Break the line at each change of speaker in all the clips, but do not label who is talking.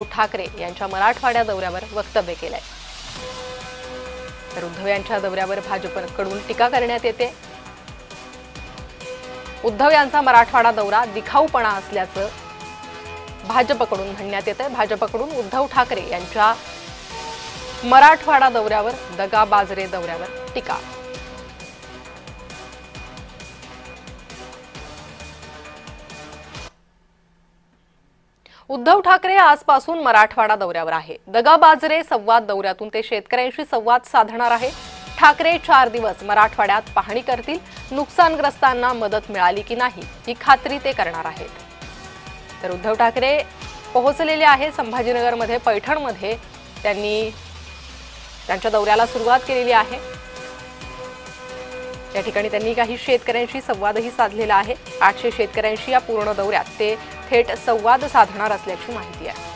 ठाकरे यांच्या मराठवाडा दौऱ्यावर वक्तव्य केलंय। तर उद्धव यांच्या दौऱ्यावर भाजपकडून टीका करण्यात येते। उद्धव यांचा मराठवाडा दौरा दिखाऊपणा असल्याचं भाजपकडून म्हणण्यात येतंय। भाजपकडून उद्धव ठाकरे यांच्या मराठवाडा दौऱ्यावर दगाबाजरे दौऱ्यावर टीका। उद्धव ठाकरे आजपासून मराठवाडा दौऱ्यावर आहे। दगाबाजरे संवाद दौऱ्यातून ते शेतकऱ्यांशी संवाद साधणार आहे। ठाकरे 4 दिवस मराठवाड्यात पाहणी करतील। नुकसानग्रस्तांना मदत मिळाली की नाही ही खात्री ते करणार आहेत। तर उद्धव ठाकरे पोहोचलेले आहे संभाजीनगरमध्ये, पैठणमध्ये त्यांनी त्यांच्या दौऱ्याला सुरुवात केलेली आहे। या ठिकाणी त्यांनी काही शेतकऱ्यांशी संवादही साधलेला आहे। 800 शेतकऱ्यांशी या पूर्ण दौऱ्यात ते थेट संवाद साधणार असल्याची माहिती आहे।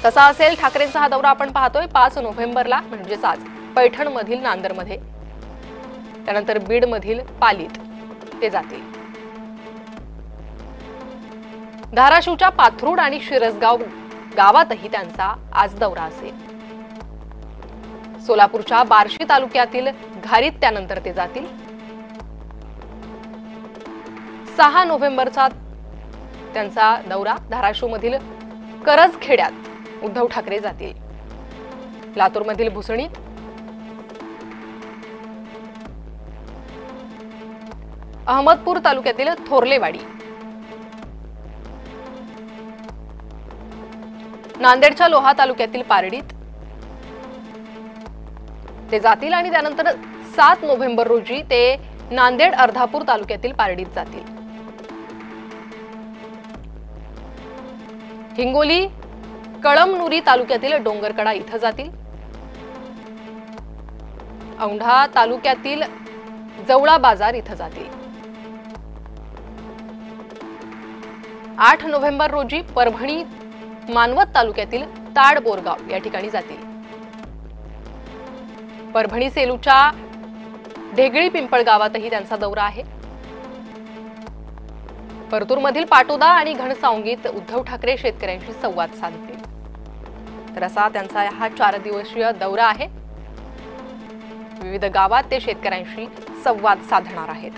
कसा असेल ठाकरेंचा हा दौरा आपण पाहतोय 5 नोव्हेंबरला म्हणजेच आज पैठणमधील नांदरमध्ये, त्यानंतर बीडमधील पालीत ते जातील। धाराशिवच्या पाथरूड आणि शिरसगाव गावातही त्यांचा आज दौरा असेल। सोलापूरच्या बार्शी तालुक्यातील घारीत त्यानंतर ते जातील। 6 नोव्हेंबरचा त्यांचा दौरा धाराशिवमधील करजखेड्यात उद्धव ठाकरे जातील। लातूरमधील भुसणीत, अहमदपूर तालुक्यातील थोरलेवाडी, नांदेडच्या लोहा तालुक्यातील पारडीत ते जातील आणि त्यानंतर 7 नोव्हेंबर रोजी ते नांदेड अर्धापूर तालुक्यातील पारडीत जातील। हिंगोली कळमनुरी तालुक्यातील डोंगरकडा इथं जातील। औंढा तालुक्यातील जवळा बाजार इथं जातील। 8 नोव्हेंबर रोजी परभणी मानवत तालुक्यातील ताड बोरगाव या ठिकाणी जातील। परभणी सेलूच्या ढेगळी पिंपळ गावातही त्यांचा दौरा आहे। परतूरमधील पाटोदा आणि घनसावंगीत उद्धव ठाकरे शेतकऱ्यांशी संवाद साधतील। तर असा त्यांचा हा 4 दिवसीय दौरा आहे। विविध गावात ते शेतकऱ्यांशी संवाद साधणार आहेत।